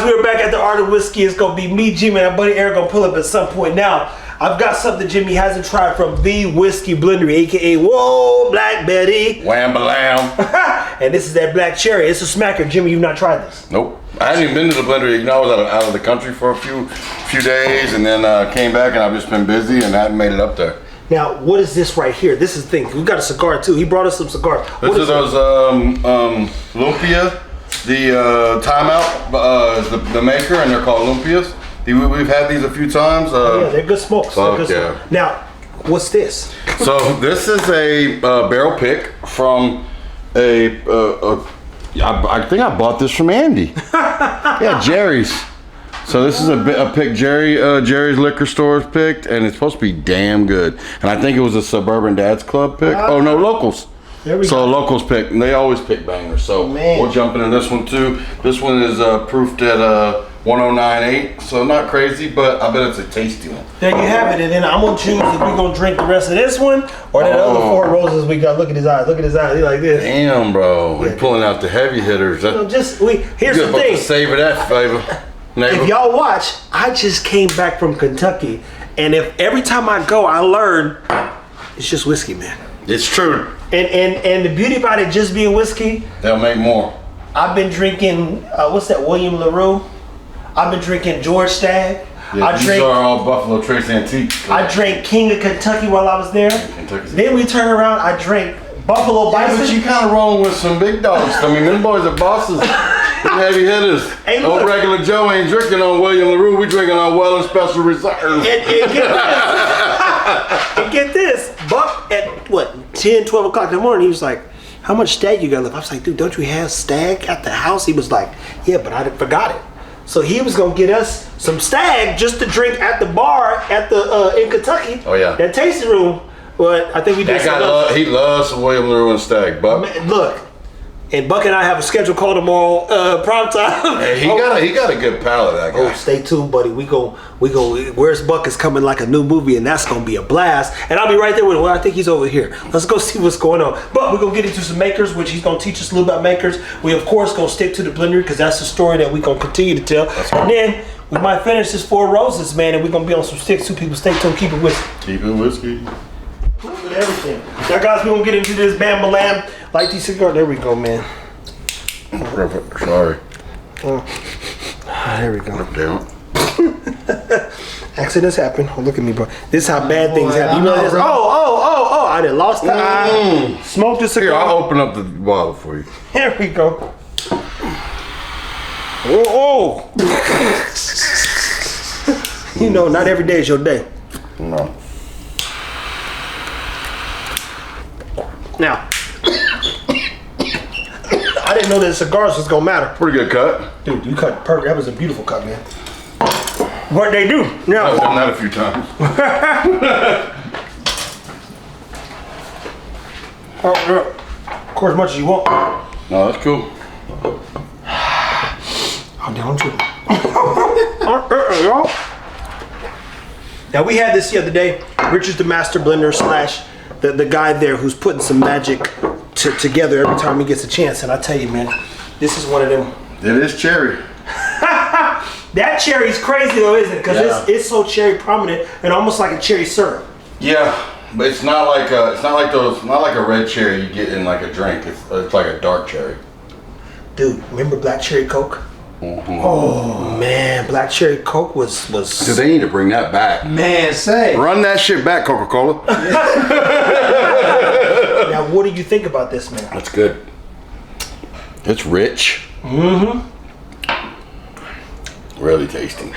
guys, we're back at the Art of Whiskey. It's gonna be me, Jimmy, and our buddy Eric gonna pull up at some point. Now, I've got something Jimmy hasn't tried from the Whiskey Blendery, aka Whoa Black Betty. Wham balam. And this is that black cherry. It's a smacker. Jimmy, you've not tried this. Nope. I hadn't even been to the Blendery. You know, I was out of the country for a few days, and then came back, and I've just been busy, and I haven't made it up there. Now, what is this right here? This is the thing. We got a cigar too. He brought us some cigars. This is those Lumpia. The Timeout is the maker, and they're called Lumpias. We've had these a few times. Yeah, they're good smokes. Fuck yeah. Now, what's this? So this is a barrel pick from I think I bought this from Andy. Yeah, Jerry's. So this is a pick Jerry's liquor stores picked, and it's supposed to be damn good. And I think it was a Suburban Dads Club pick. Oh no, Locals. There we so go. Locals pick, and they always pick bangers. So we're jumping in this one too. This one is proofed at 1098, so not crazy, but I bet it's a tasty one. There you have it, and then I'm gonna choose if we're gonna drink the rest of this one or that other four roses we got. Look at his eyes. Look at his eyes. He like this. Damn, bro, we're pulling out the heavy hitters. Here's the thing. Savor that flavor. If y'all watch, I just came back from Kentucky, and if every time I go, I learn it's just whiskey, man. It's true. And the beauty about it just being whiskey, they'll make more. I've been drinking what's that, William LaRue? I've been drinking George Stagg. Yeah, these are all Buffalo Trace Antiques. I drank King of Kentucky while I was there. Then we turn around, I drank Buffalo Bison. But you kind of rolling with some big dogs. I mean, them boys are bosses. Heavy hitters. Hey, old regular Joe ain't drinking on William LaRue. We drinking on Well and Special Reserve. And get this. Buck at what, 10, 12 o'clock in the morning, he was like, how much Stag you got left? I was like, dude, don't you have Stag at the house? He was like, yeah, but I forgot it. So he was gonna get us some Stag just to drink at the bar at the in Kentucky. Oh yeah. That tasting room. But I think we did. That guy he loves some William LaRue and Stag. Buck. Man, look. And Buck and I have a schedule call tomorrow, prime time. Hey, he got a good palate, that guy. Oh, stay tuned, buddy. We go. Where's Buck is coming like a new movie, and that's gonna be a blast. And I'll be right there with him. Well, I think he's over here. Let's go see what's going on. But we're gonna get into some makers, which he's gonna teach us a little about makers. We of course gonna stick to the Blendery because that's the story that we're gonna continue to tell. And then we might finish this Four Roses, man, and we're gonna be on some sticks too. People, stay tuned. Keep it whiskey. Keep it whiskey. With everything. Now, guys, we're gonna get into this Bam Balam. Like these cigars. There we go, man. Sorry. There we go. Down. Accidents happen. Oh, look at me, bro. This is how bad things happen. You know this? Oh! I done lost the eye. Smoked the cigar. Here, I'll open up the bottle for you. Here we go. Oh! You know, not every day is your day. No. Now, I didn't know that cigars was gonna matter. Pretty good cut. Dude, you cut perfect. That was a beautiful cut, man. What they do now? I've done that a few times. Oh, yeah. Of course, as much as you want. No, that's cool. I'm down too. Now we had this the other day. Richard's the master blender / the guy there who's putting some magic together every time he gets a chance. And I tell you, man, this is one of them. It is cherry. That cherry's crazy though, isn't it? Because it's so cherry prominent and almost like a cherry syrup. Yeah, but it's not like a red cherry you get in like a drink. It's like a dark cherry. Dude, remember Black Cherry Coke? Mm-hmm. Oh man, Black Cherry Coke was. So they need to bring that back. Man, say. Run that shit back, Coca-Cola. Now, what do you think about this, man? That's good. It's rich. Mm-hmm. Really tasty.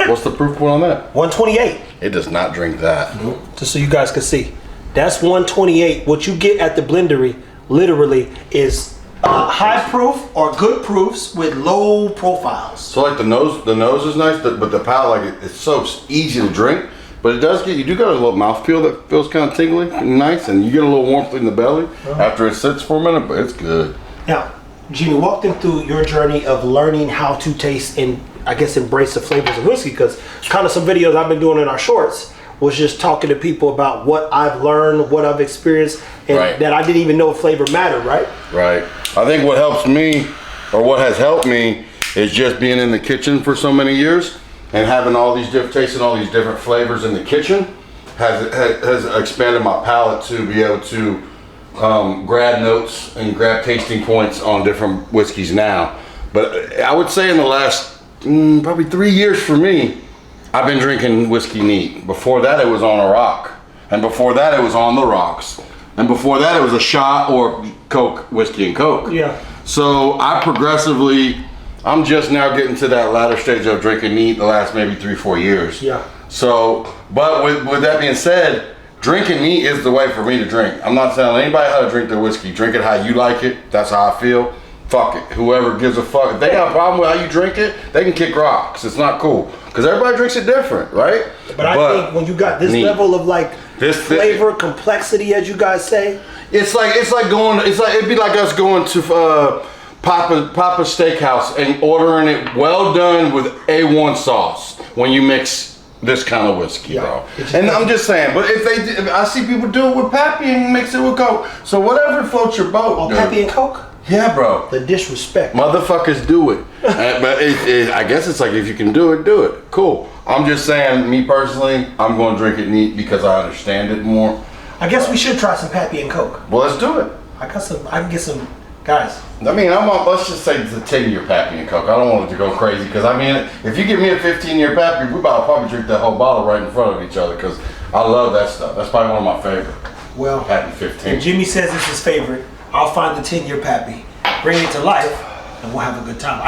What's the proof point on that? 128. It does not drink that. Mm-hmm. Just so you guys can see. That's 128. What you get at the Blendery, literally, is high proof or good proofs with low profiles. So like the nose is nice, but the palate, like it's so easy to drink. But you do got a little mouthfeel that feels kind of tingly and nice, and you get a little warmth in the belly after it sits for a minute, but it's good. Now, Jimmy, walk them through your journey of learning how to taste and, I guess, embrace the flavors of whiskey, because kind of some videos I've been doing in our shorts was just talking to people about what I've learned, what I've experienced, and that I didn't even know flavor mattered, right? Right. I think what helps me, or what has helped me, is just being in the kitchen for so many years and having all these tasting all these different flavors in the kitchen has expanded my palate to be able to grab notes and grab tasting points on different whiskeys now. But I would say in the last probably 3 years for me, I've been drinking whiskey neat. Before that, it was on a rock. And before that, it was on the rocks. And before that, it was a shot or Coke, whiskey and Coke. Yeah. So I'm just now getting to that latter stage of drinking neat the last maybe 3-4 years. Yeah. So, but with that being said, drinking neat is the way for me to drink. I'm not telling anybody how to drink their whiskey. Drink it how you like it. That's how I feel. Fuck it. Whoever gives a fuck. If they got a problem with how you drink it, they can kick rocks. It's not cool. Because everybody drinks it different, right? But I think when you got this level of like flavor, complexity, as you guys say. It'd be like us going to Papa Steakhouse and ordering it well done with A1 sauce when you mix this kind of whiskey, bro. And I'm just saying, but if I see people do it with Pappy and mix it with Coke. So whatever floats your boat. Oh, Pappy and Coke? Yeah, bro. The disrespect. Motherfuckers do it. But I guess it's like if you can do it, do it. Cool. I'm just saying, me personally, I'm going to drink it neat because I understand it more. I guess we should try some Pappy and Coke. Well, let's do it. I can get some, guys. I mean, let's just say it's a 10-year Pappy and Coke. I don't want it to go crazy because, I mean, if you give me a 15-year Pappy, we about to probably drink that whole bottle right in front of each other because I love that stuff. That's probably one of my favorite. Well, Pappy 15. If Jimmy says it's his favorite, I'll find the 10-year Pappy, bring it to life, and we'll have a good time.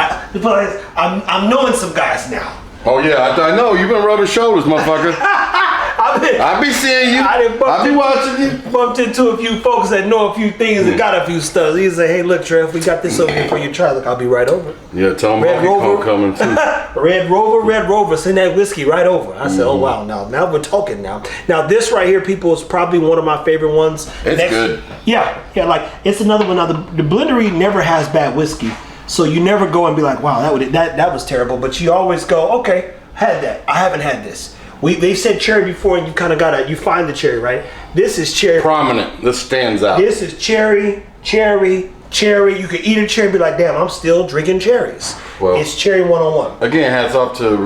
I'm knowing some guys now. Oh yeah, I know. You've been rubbing shoulders, motherfucker. I be seeing you. I be watching you. Bumped into a few folks that know a few things and got a few stuff. He say, "Hey, look, Trev, we got this over here for you to try." Look, I'll be right over. Yeah, tell them Red Rover coming too. Red Rover, send that whiskey right over. I said, "Oh wow, now we're talking now." Now this right here, people, is probably one of my favorite ones. It's good. Yeah, like it's another one. Now the Blendery never has bad whiskey. So you never go and be like, wow, that was terrible. But you always go, okay, had that. I haven't had this. They said cherry before, and you kind of you find the cherry, right? This is cherry. Prominent. This stands out. This is cherry. You can eat a cherry and be like, damn, I'm still drinking cherries. Well, it's cherry 101. Again, hats off to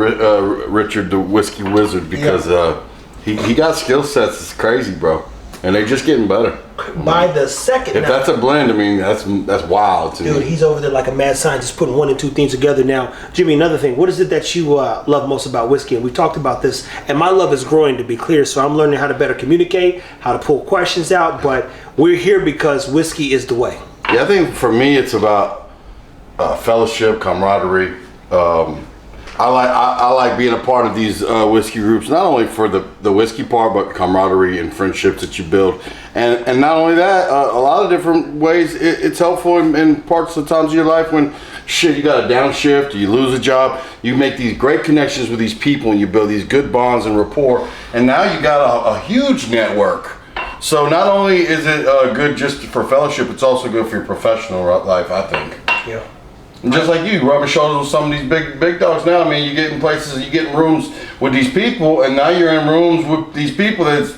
Richard the Whiskey Wizard because he got skill sets. It's crazy, bro. And they're just getting better. By the second. If that's a blend, I mean, that's wild to me. Dude, he's over there like a mad scientist putting one and two things together now. Jimmy, another thing. What is it that you love most about whiskey? And we talked about this, and my love is growing, to be clear. So I'm learning how to better communicate, how to pull questions out. But we're here because whiskey is the way. Yeah, I think for me, it's about fellowship, camaraderie. I like being a part of these whiskey groups, not only for the whiskey part, but camaraderie and friendships that you build. And not only that, a lot of different ways it's helpful in parts of the times of your life when you got a downshift, or you lose a job. You make these great connections with these people and you build these good bonds and rapport. And now you got a huge network. So not only is it good just for fellowship, it's also good for your professional life, I think. Yeah. And just like you, rubbing shoulders with some of these big dogs now. I mean, you get in places, you get in rooms with these people, and now you're in rooms with these people that's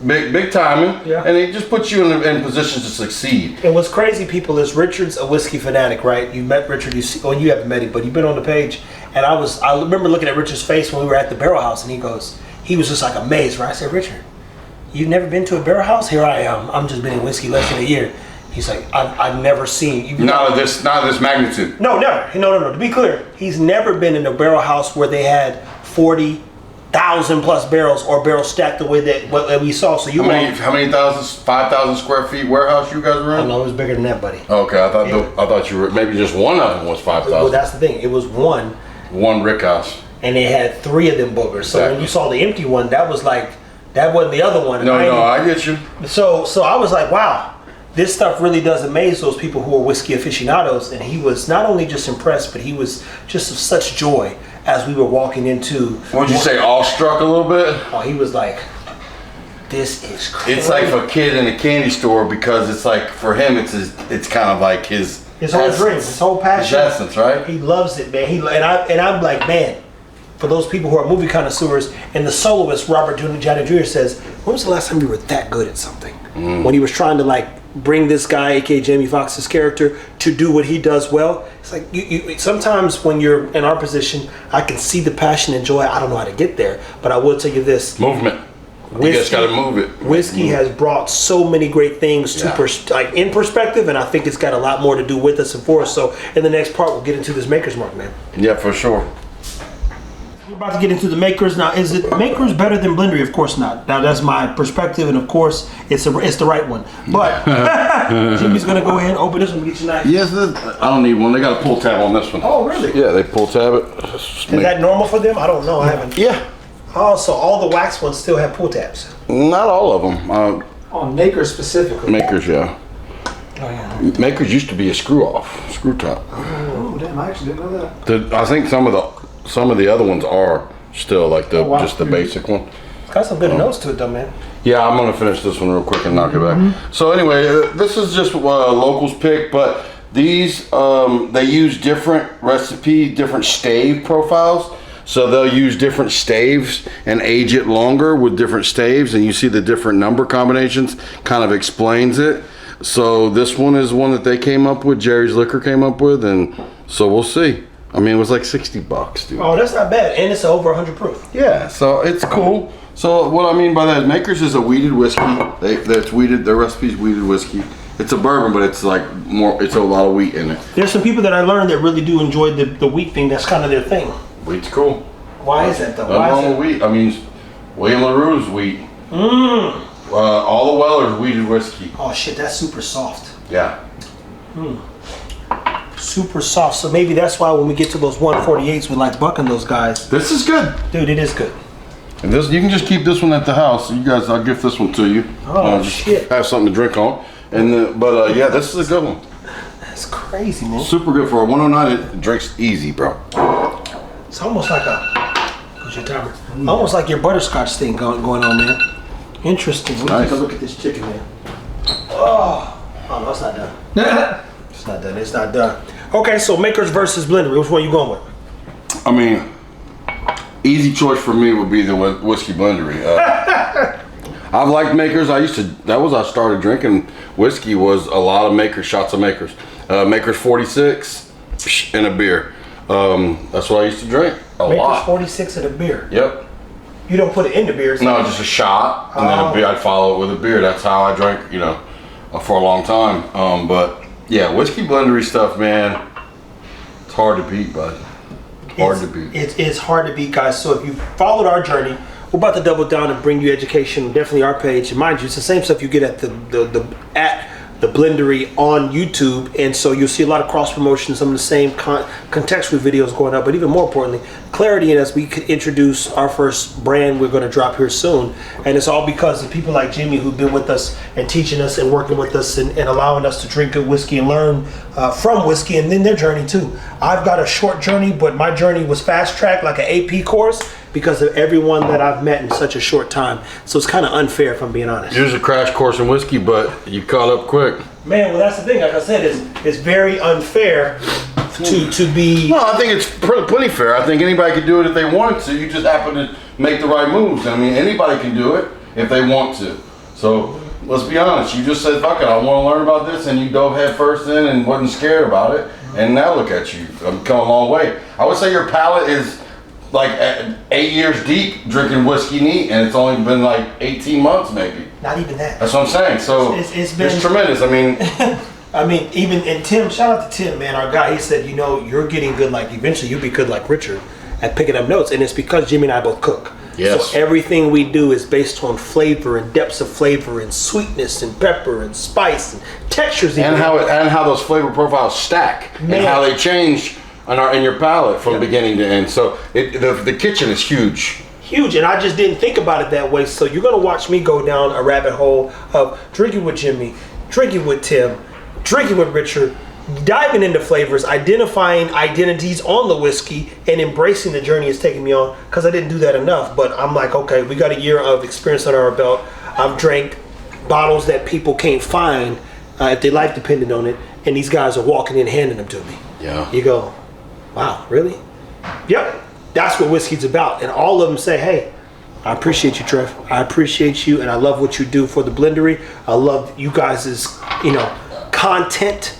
big timing, and it just puts you in positions to succeed. And what's crazy, people, is Richard's a whiskey fanatic, right? You met Richard, you haven't met him, but you've been on the page. And I remember looking at Richard's face when we were at the Barrel House, and he was just like amazed, right? I said, Richard, you've never been to a barrel house? Here I am. I'm just been in whiskey less than a year. He's like, I've never seen you. Not of this magnitude. No, never. No. To be clear, he's never been in a barrel house where they had 40,000 plus barrels or barrels stacked the way that we saw. So how many thousands? 5,000 square feet warehouse you guys were in? Oh no, it was bigger than that, buddy. Okay, I thought you were maybe just one of them was 5,000. Well, that's the thing. It was one rick house, and they had 3 of them boogers. So when you saw the empty one, that wasn't the other one. No, I get you. So I was like, wow. This stuff really does amaze those people who are whiskey aficionados, and he was not only just impressed, but he was just of such joy as we were walking into. Would you say awestruck a little bit? Oh, he was like, "This is crazy." It's like for a kid in a candy store because it's like for him, it's kind of like his whole dream, his whole passion, his essence, right? He loves it, man. And I'm like, man. For those people who are movie connoisseurs, and the soloist Robert Downey Jr. says, "When was the last time you were that good at something?" When he was trying to bring this guy, aka Jamie Foxx's character, to do what he does well. It's like you sometimes when you're in our position, I can see the passion and joy. I don't know how to get there, but I will tell you this: movement. You just got to move it. Whiskey has brought so many great things to in perspective, and I think it's got a lot more to do with us and for us. So in the next part, we'll get into this Maker's Mark, man. Yeah, for sure. We're about to get into the Makers now. Is it Makers better than Blendery? Of course not. Now that's my perspective, and of course it's the right one. But Jimmy's gonna go ahead and open this one. Get your knife. Yes, I don't need one. They got a pull tab on this one. Oh, really? Yeah, they pull tab it. Is that normal for them? I don't know. I haven't. Yeah. Oh, so all the wax ones still have pull tabs? Not all of them. On Makers specifically. Makers, yeah. Oh yeah. Makers used to be a screw top. Oh, damn! I actually didn't know that. I think some of the other ones are still like just the basic one. It's got some good notes to it, though, man. Yeah, I'm gonna finish this one real quick and knock it back. So anyway, this is just locals pick, but these they use different different stave profiles. So they'll use different staves and age it longer with different staves, and you see the different number combinations kind of explains it. So this one is one that they came up with, Jerry's Liquor came up with, and so we'll see. I mean, it was like $60, dude. Oh, that's not bad, and it's over 100 proof. Yeah, so it's cool. So what I mean by that is Makers is a wheated whiskey. That's wheated. Their recipe's wheated whiskey. It's a bourbon, but it's like more. It's a lot of wheat in it. There's some people that I learned that really do enjoy the wheat thing. That's kind of their thing. Wheat's cool. Why is that though? Nothing wrong with wheat. I mean, William LaRue's wheat. All the Weller's wheated whiskey. Oh shit, that's super soft. Yeah. Super soft. So maybe that's why when we get to those 148s, we like bucking those guys. This is good. Dude, it is good. And this, you can just keep this one at the house. You guys, I'll gift this one to you. Oh just shit. have something to drink on. And yeah, this is a good one. That's crazy, man. Super good for a 109. It drinks easy, bro. It's almost like what's your timer? Almost like your butterscotch thing going on, man. Interesting. Let me Nice. take a look at this chicken, man. Oh no, it's not done. It's not done. It's not done. Okay, so Makers versus Blendery. Which one you going with? I mean, easy choice for me would be the whiskey Blendery. I've liked Makers. I started drinking whiskey was a lot of Makers, shots of Makers. Makers 46 and a beer. That's what I used to drink a lot. Makers 46 and a beer. Yep. You don't put it in the beer. So No, just a shot, and then a beer. I'd follow it with a beer. That's how I drank, for a long time. But yeah, whiskey Blendery stuff, man, it's hard to beat, bud. Hard to beat. It's hard to beat, guys. So if you followed our journey, we're about to double down and bring you education. Definitely our page, and mind you, it's the same stuff you get at the Blendery on YouTube, and so you'll see a lot of cross promotion, some of the same contextual videos going up, but even more importantly, clarity in as we could introduce our first brand we're going to drop here soon. And it's all because of people like Jimmy who've been with us and teaching us and working with us and allowing us to drink good whiskey and learn from whiskey, and then their journey too. I've got a short journey, but my journey was fast tracked like an AP course because of everyone that I've met in such a short time. So it's kind of unfair, if I'm being honest. Here's a crash course in whiskey, but you caught up quick. Man, well, that's the thing. Like I said, it's very unfair to be. No, I think it's plenty fair. I think anybody could do it if they wanted to. You just happen to make the right moves. I mean, anybody can do it if they want to. So let's be honest. You just said, "Fuck it, I want to learn about this," and you dove head first in and wasn't scared about it. And now look at you. I've come a long way. I would say your palate is like 8 years deep drinking whiskey neat, and it's only been like 18 months maybe. Not even that. That's what I'm saying. So it's been tremendous. I mean, even, and Tim, shout out to Tim, man, our guy, he said, you're getting good, like eventually you'll be good like Richard at picking up notes, and it's because Jimmy and I both cook. Yes. So everything we do is based on flavor and depths of flavor and sweetness and pepper and spice and textures. And how those flavor profiles stack, Man. and how they change in your palate from beginning to end. So the kitchen is huge. Huge, and I just didn't think about it that way. So you're gonna watch me go down a rabbit hole of drinking with Jimmy, drinking with Tim, drinking with Richard, diving into flavors, identifying identities on the whiskey, and embracing the journey it's taking me on, because I didn't do that enough. But I'm like, okay, we got a year of experience under our belt. I've drank bottles that people can't find if their life depended on it, and these guys are walking in handing them to me. Yeah. You go, wow, really? Yep. That's what whiskey's about. And all of them say, hey, I appreciate you, Trev. I appreciate you, and I love what you do for the Blendery. I love you guys' content.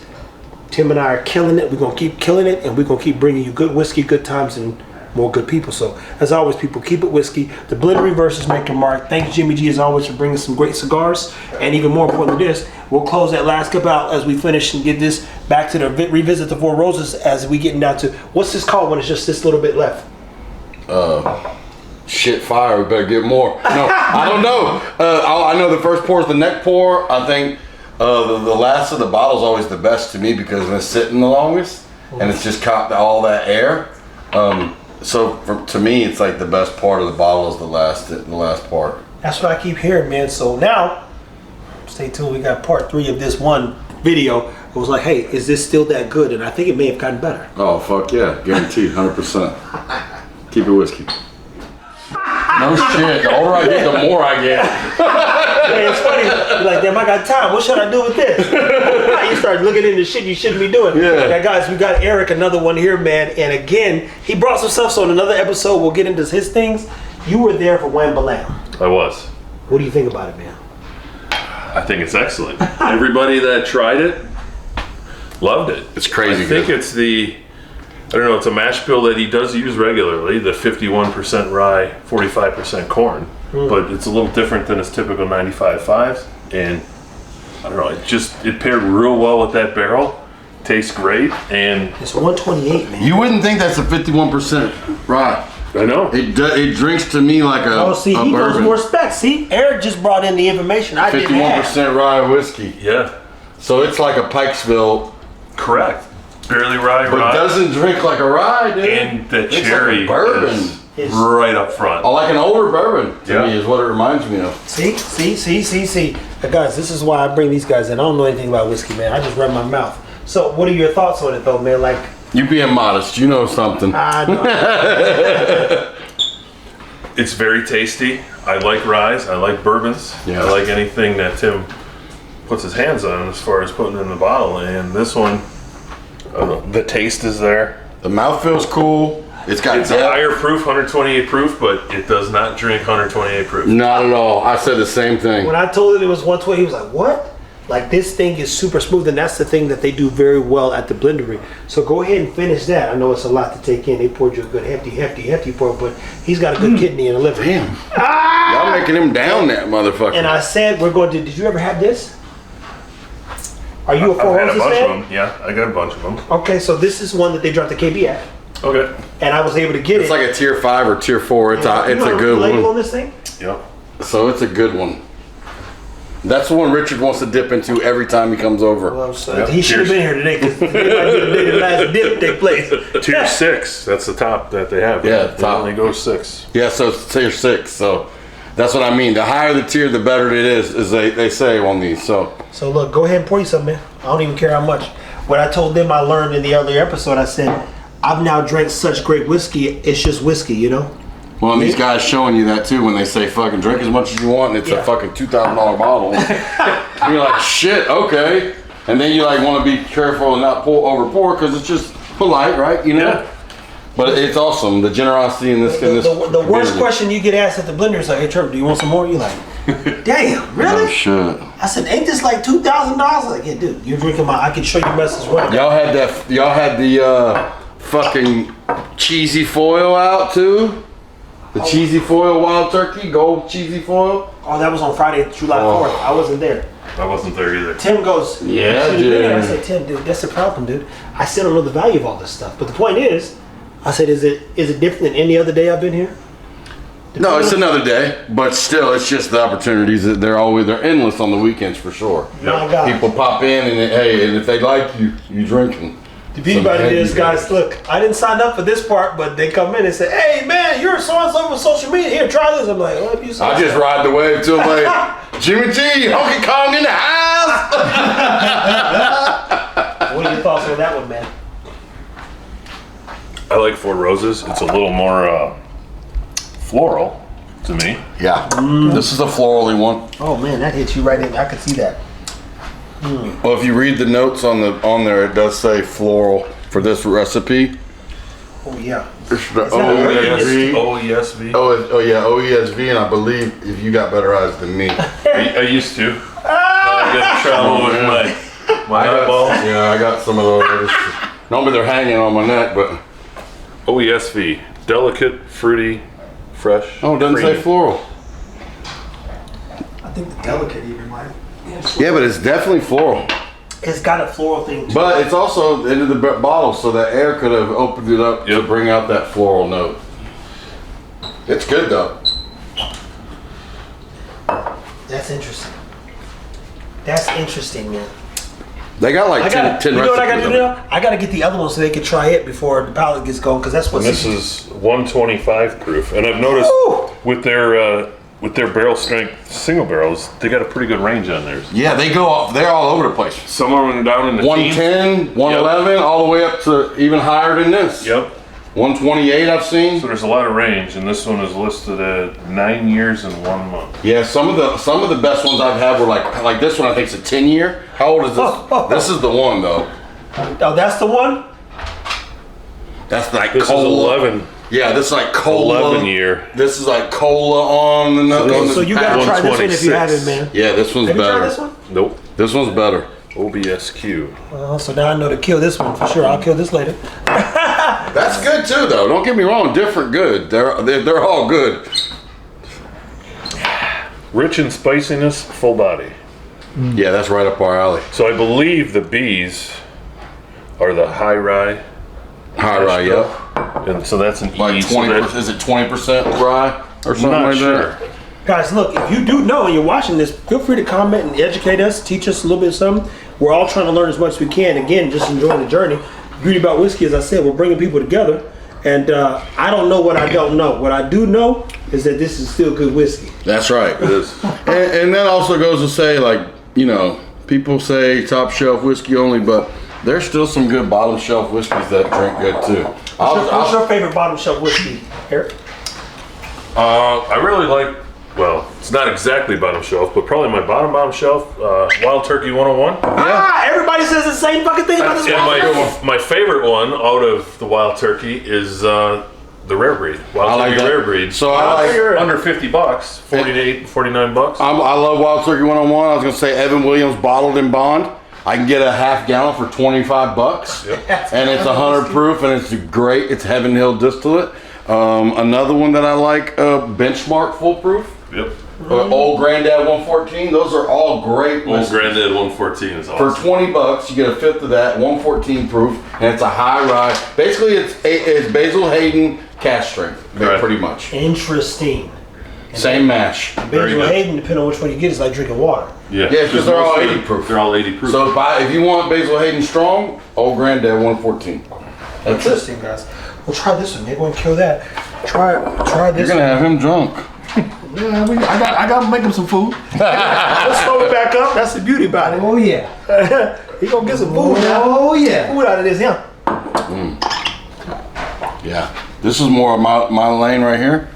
Tim and I are killing it. We're going to keep killing it, and we're going to keep bringing you good whiskey, good times, and more good people. So, as always, people, keep it whiskey. The Blendery versus Maker Mark. Thanks, Jimmy G, as always, for bringing some great cigars. And even more important than this, we'll close that last cup out as we finish and get this back to revisit the Four Roses as we getting down to, what's this called when it's just this little bit left? Shit, fire. We better get more. No, I don't know. I know the first pour is the neck pour. I think the last of the bottle is always the best to me because it's sitting the longest and it's just caught all that air. To me, it's like the best part of the bottle is the last part. That's what I keep hearing, man. So now, stay tuned. We got part 3 of this one video. It was like, hey, is this still that good? And I think it may have gotten better. Oh, fuck yeah. Guaranteed, 100%. Keep it whiskey. No shit. The older I get, the more I get. Hey, it's funny. You're like, damn, I got time. What should I do with this? You start looking into shit you shouldn't be doing. Yeah. Now, guys, we got Eric, another one here, man. And again, he brought some stuff. So in another episode, we'll get into his things. You were there for Wham Balam. I was. What do you think about it, man? I think it's excellent. Everybody that tried it loved it. It's crazy I think good. it's it's a mash bill that he does use regularly, the 51% rye, 45% corn. But it's a little different than his typical 95.5s. And I don't know, it paired real well with that barrel. Tastes great. And It's 128, man. You wouldn't think that's a 51% rye. I know. It drinks to me like a See, a he goes bourbon. more specs. See, Eric just brought in the information I didn't have. 51% rye whiskey. Yeah. So it's like a Pikesville, Correct. Barely rye, but it doesn't drink like a rye, dude. And the It's cherry like a bourbon. is right up front. Oh, like an older bourbon to Yeah. me is what it reminds me of. See. Now, guys, this is why I bring these guys in. I don't know anything about whiskey, man. I just run my mouth. So, what are your thoughts on it, though, man? Like, You being modest, you know something. I know. It's very tasty. I like ryes. I like bourbons. Yeah. I like anything that Tim puts his hands on as far as putting in the bottle. And this one, I don't know, the taste is there. The mouthfeel's cool. It's got It's a higher proof, 128 proof, but it does not drink 128 proof. Not at all. I said the same thing. When I told him it was 120, he was like, what? Like, this thing is super smooth, and that's the thing that they do very well at the Blendery. So go ahead and finish that. I know it's a lot to take in. They poured you a good hefty pour, but he's got a good kidney and a liver. Damn. Y'all making him down that motherfucker. And I said, did you ever have this? Are you a Four I've had a Roses bunch fan? of them. Yeah, I got a bunch of them. Okay, so this is one that they dropped the KB at, Okay. and I was able to get It's it. like a tier 5 or tier 4. It's You a want good label on one. this thing? Yep. So it's a good one. That's the one Richard wants to dip into every time he comes over. Well, so Yep. he should have been here today because might be the day the last dip take place. Tier 6. That's the top that they have. Yeah, It top. only goes 6. Yeah, so it's tier 6. So that's what I mean. The higher the tier, the better it is, as they say on these. So So look, go ahead and pour you something, man. I don't even care how much. What I told them I learned in the earlier episode, I said, I've now drank such great whiskey, it's just whiskey, you know? well, and these guys showing you that too when they say fucking drink as much as you want, and it's Yeah. a fucking $2,000 bottle. And you're like, shit, okay. And then you like want to be careful and not over pour because it's just polite, right? You know. Yeah. But it's awesome, the generosity in this. The worst community. question you get asked at the blender is like, hey, Trevor, do you want some more? You're like, damn, Oh really? shit. I said, ain't this like $2,000? Like, yeah, dude, you're drinking I can show you message right now. Y'all had the fucking cheesy foil out too. The cheesy foil wild turkey, gold cheesy foil. Oh, that was on Friday, July 4th. I wasn't there. I wasn't there either. Tim goes, Yeah, "You should've been there." I dude. said, Tim, dude, that's the problem, dude. I still don't know the value of all this stuff. But the point is, I said, is it different than any other day I've been here? No, it's another day, but still, it's just the opportunities that they're endless on the weekends for sure. My God. People pop in and if they like you, you drinking. The beauty about it is, guys, look, I didn't sign up for this part, but they come in and say, hey, man, you're so-and-so on social media. Here, try this. I'm like, oh, if you say I just so. ride the wave till like Jimmy T, Honky Kong in the house. What are your thoughts on that one, man? I like Four Roses. It's a little more floral to me. Yeah, this is a florally one. Oh, man, that hits you right in. I could see that. Well, if you read the notes on there, it does say floral for this recipe. Oh, yeah. It's the It's not OESV. OESV. Oh yeah, OESV, and I believe if you got better eyes than me. I used to. gotta travel with my eyeballs. Yeah, I got some of those. Normally they're hanging on my neck, but OESV, delicate, fruity, fresh. oh, it doesn't creamy. say floral. I think the delicate even might. Yeah, but it's definitely floral. It's got a floral thing too. But it's also into the bottle, so that air could have opened it up to bring out that floral note. It's good though. That's interesting. That's interesting, man. They got like 10 you know what I gotta recipes do of it. now? I gotta get the other one so they can try it before the palate gets going, because that's what And this is 125 proof, and I've noticed Woo! with their barrel strength single barrels, they got a pretty good range on theirs. Yeah, they go off. They're all over the place. Some of them are down in the teens. 110, 111, all the way up to even higher than this. Yep. 128 I've seen. So there's a lot of range, and this one is listed at 9 years and 1 month. Yeah, some of the best ones I've had were like this one. I think it's a 10-year. How old is this? This is the one though. Oh, that's the one? That's like This cola. is 11. Yeah, this is like cola. 11 year. This is like cola on the nose. So you gotta try this one if you 126. haven't, man. Yeah, this one's Have you better. tried this one? Nope. This one's better. OBSQ. So now I know to kill this one for sure. I'll kill this later. That's good too, though. Don't get me wrong. Different good. They're all good. Rich in spiciness, full body. Yeah, that's right up our alley. So I believe the B's are the high rye. High rye, yeah. And so that's an Like E. 20%. Is it 20% rye or something Not like sure. that? Guys, look, if you do know and you're watching this, feel free to comment and educate us, teach us a little bit of something. We're all trying to learn as much as we can. Again, just enjoying the journey. The beauty about whiskey, as I said, we're bringing people together. And I don't know what I don't know. What I do know is that this is still good whiskey. That's right. It is. And that also goes to say, like, you know, people say top shelf whiskey only, but there's still some good bottom shelf whiskeys that drink good too. What's your favorite bottom shelf whiskey, Eric? I really like, well, it's not exactly bottom shelf, but probably my bottom shelf, Wild Turkey 101. Everybody says the same fucking thing about this And my favorite one out of the Wild Turkey is the Rare Breed. Wild I like Turkey that. Rare Breed. So I like- under $50, 48, 49 bucks. I love Wild Turkey 101. I was gonna say Evan Williams bottled in bond. I can get a half gallon for 25 bucks, and it's 100 proof, and it's great. It's Heaven Hill distillate. Another one that I like, Benchmark Full Proof. Yep. Old Granddad 114. Those are all great. Old whiskeys. Granddad 114 is For awesome. 20 bucks, you get a fifth of that, 114 proof, and it's a high rye. Basically, it's Basil Hayden cask strength, Right. pretty much. Interesting. Same mash. Very Basil good. Hayden, depending on which one you get, is like drinking water. Yeah, Yeah, because they're all most of 80 them- proof. They're all 80 proof. So if you want Basil Hayden strong, Old Granddad 114. That's it. Interesting, guys. Well, try this one. They're going to kill that. Try You're this gonna have him drunk. Yeah, I got to make him some food. Let's slow it back up. That's the beauty about it. Oh yeah. He gonna get some food now. Oh yeah. Food out of this, yeah. Yeah. This is more of my lane right here.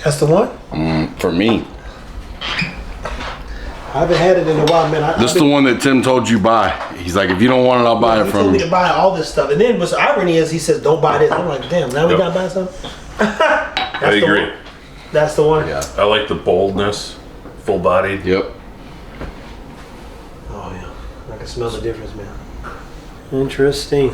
That's the one. For me. I haven't had it in a while, man. This is the one that Tim told you buy. He's like, if you don't want it, I'll buy it He from told me you. to buy all this stuff, and then what's the irony is he says don't buy this. I'm like, damn, now we Yep. gotta buy something. I agree. That's the one. Yeah. I like the boldness, full bodied. Yep. Oh yeah, I can smell the difference, man. Interesting.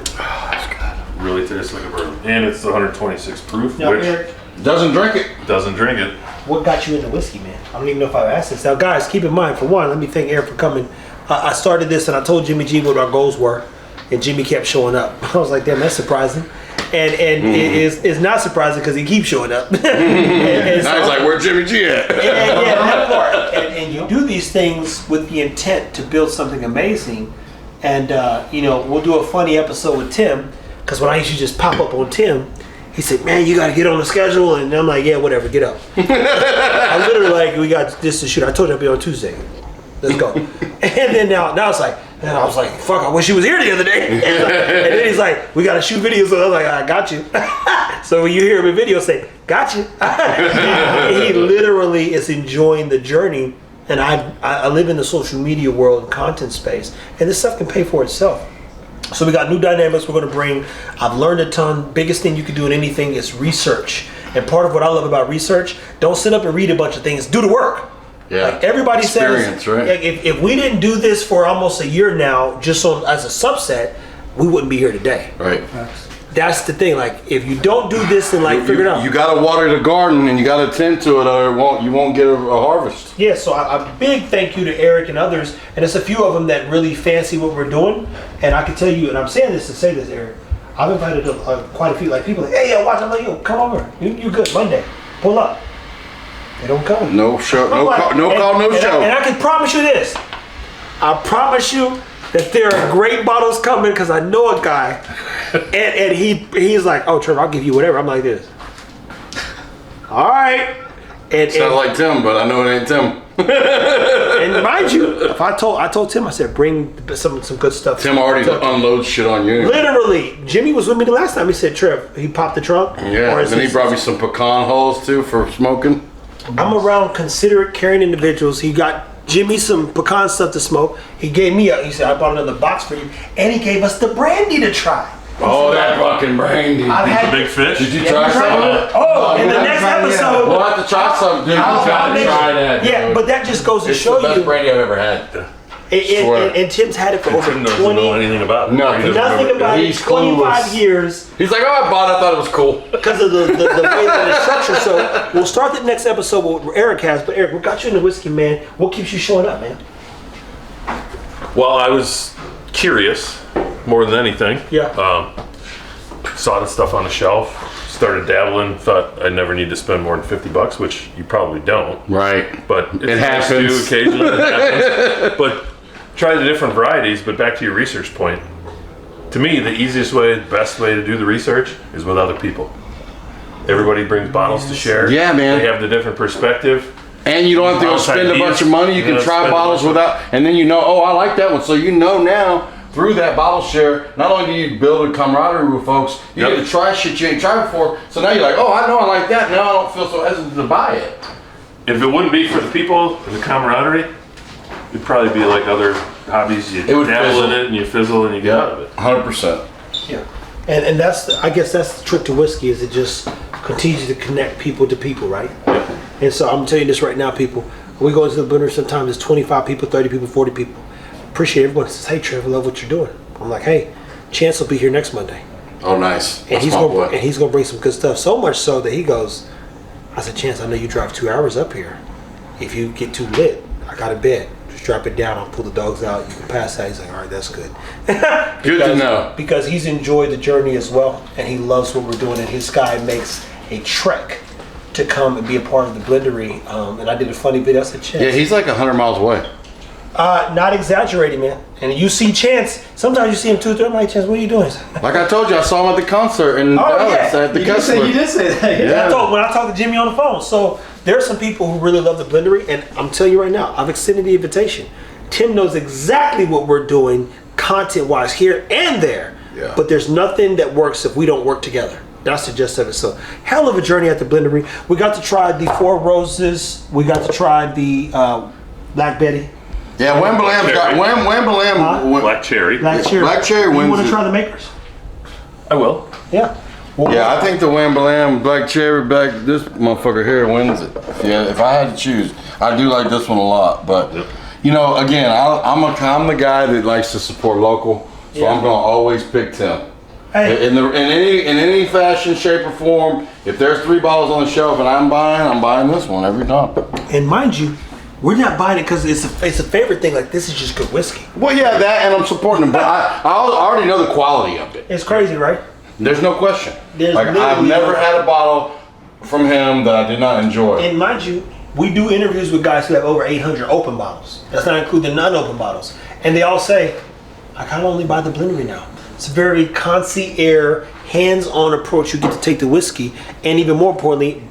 Really tastes like a bourbon. And it's 126 proof, Now, which Eric, Doesn't drink it. doesn't drink it. what got you into whiskey, man? I don't even know if I've asked this. Now, guys, keep in mind, for one, let me thank Eric for coming. I started this and I told Jimmy G what our goals were, and Jimmy kept showing up. I was like, damn, that's surprising. And it's not surprising because he keeps showing up. and Now he's like, where Jimmy G at? yeah, that part. And you do these things with the intent to build something amazing. And, we'll do a funny episode with Tim, because when I used to just pop up on Tim, he said, man, you got to get on the schedule. And I'm like, yeah, whatever, get up. I literally like, we got this to shoot. I told you I'd be on Tuesday. Let's go. And then now it's like, and I was like, fuck, I wish he was here the other day. And then he's like, we got to shoot videos. So I was like, I got you. So when you hear him in video say, got you. He literally is enjoying the journey. And I live in the social media world and content space. And this stuff can pay for itself. So we got new dynamics we're going to bring. I've learned a ton. Biggest thing you can do in anything is research. And part of what I love about research, don't sit up and read a bunch of things. Do the work. Yeah. Like everybody Experience, says, right? like, if we didn't do this for almost a year now, just on as a subset, we wouldn't be here today. Right. That's the thing. Like if you don't do this and like figure it out, You gotta water the garden and you gotta tend to it, or you won't get a harvest. yeah. So a big thank you to Eric and others, and there's a few of them that really fancy what we're doing. And I can tell you, and I'm saying this to say this, Eric. I've invited quite a few like people. Like, hey, yo, watch! I'm like, yo, come over. You good? Monday, pull up. They don't come. No show. No Like, call. No call. No show. And I can promise you this. I promise you that there are great bottles coming because I know a guy, and he's like, oh, Trevor, I'll give you whatever. I'm like this. All right. Sounds like Tim, but I know it ain't Tim. And mind you, if I told Tim, I said, bring some good stuff. Tim already unloads shit on you. Literally, Jimmy was with me the last time. He said, Trev, he popped the trunk. Yeah, and then he brought me some pecan hulls too for smoking. I'm around considerate, caring individuals. He got Jimmy some pecan stuff to smoke. He gave me he said, I bought another box for you. And he gave us the brandy to try. Oh, that fucking brandy. I've He's a had big fish. Did you try some of it? Oh, in the yeah, next try it, yeah. episode. We'll have to try some, dude. I'll gotta try that, Yeah, dude. but that just goes to It's show the best you. brandy I've ever had. Swear. And Tim's had it for over Tim doesn't know 20. anything about it. Nothing. He doesn't Nothing remember about it. He's 25 clueless. years He's like, oh, I bought it. I thought it was cool. because of the way that it's structured. So we'll start the next episode with what Eric has. But Eric, what got you into whiskey, man? What keeps you showing up, man? Well, I was curious more than anything. Yeah. Saw the stuff on the shelf, started dabbling, thought I'd never need to spend more than $50, which you probably don't. Right. But It happens. Occasionally. It happens. But try the different varieties. But back to your research point. To me, the easiest way, best way to do the research is with other people. Everybody brings bottles to share. Yeah, man. They have the different perspective. And you don't have to go spend a bunch of money. You can try bottles without, and then you know, oh, I like that one. So you know now, through that bottle share, not only do you build a camaraderie with folks, you get to try shit you ain't tried before. So now you're like, oh, I know I like that. Now I don't feel so hesitant to buy it. If it wouldn't be for the people and the camaraderie, it'd probably be like other hobbies. You It would dabble fizzle. in it and you fizzle and you get out of it. 100%. Yeah. And I guess that's the trick to whiskey is it just continues to connect people to people, right? And so I'm telling you this right now, people. We go into the blender sometimes it's 25 people, 30 people, 40 people. Appreciate everyone says, hey Trevor, love what you're doing. I'm like, hey, Chance will be here next Monday. Oh, nice. And That's he's my boy. gonna bring some good stuff. So much so that he goes, I said, Chance, I know you drive 2 hours up here. If you get too lit, I got a bed. Just drop it down, I'll pull the dogs out, you can pass out. He's like, all right, that's good. Good to know. Because he's enjoyed the journey as well, and he loves what we're doing, and his guy makes a trek to come and be a part of the Blendery. And I did a funny video. I said, Chance. Yeah, he's like 100 miles away. Not exaggerating, man. And you see Chance. Sometimes you see him 2 or 3. I'm like, Chance, what are you doing? Like I told you, I saw him at the concert in Dallas at the You customer. did say that. Yeah. When I talked to Jimmy on the phone. So there are some people who really love the Blendery, and I'm telling you right now, I've extended the invitation. Tim knows exactly what we're doing content-wise here and there. Yeah. But there's nothing that works if we don't work together. That's the gist of it. So hell of a journey at the Blendery. We got to try the 4 Roses. We got to try the Black Betty. Yeah, Wembalam's got Wembalam. Black cherry. Black Cherry. Black Cherry You wins want to it. try the makers? I will. Yeah. Well, Yeah, I think the Wembalam Black Cherry this motherfucker here wins it. Yeah, if I had to choose, I do like this one a lot. But you know, again, I'm the guy that likes to support local, so Yeah. I'm gonna always pick Tim. Hey. In any fashion, shape, or form, if there's 3 bottles on the shelf and I'm buying this one every time. And mind you, we're not buying it because it's a favorite thing. Like, this is just good whiskey. Well, yeah, that, and I'm supporting him, but I already know the quality of it. It's crazy, right? There's no question. There's Like I've literally never no- had a bottle from him that I did not enjoy. And mind you, we do interviews with guys who have over 800 open bottles. That's not including the non-open bottles. And they all say, I kind of only buy the Blendery now. It's a very concierge, hands-on approach. You get to take the whiskey, and even more importantly,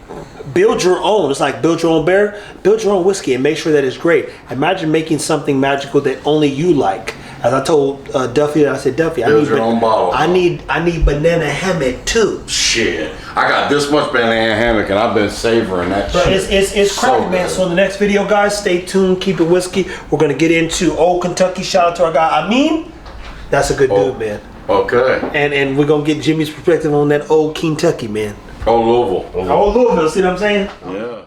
build your own. It's like build your own beer, build your own whiskey, and make sure that it's great. Imagine making something magical that only you like. As I told Duffy, I said, Duffy, Build your own bottle. I need banana hammock too. Shit, I got this much banana hammock and I've been savoring that But shit. it's cracking, man. good. So in the next video, guys, stay tuned. Keep it whiskey. We're gonna get into Old Kentucky. Shout out to our guy Amin. That's a good dude, man. Okay. And we're gonna get Jimmy's perspective on that Old Kentucky, man. Oh, Louisville. Old Louisville. See what I'm saying? Yeah.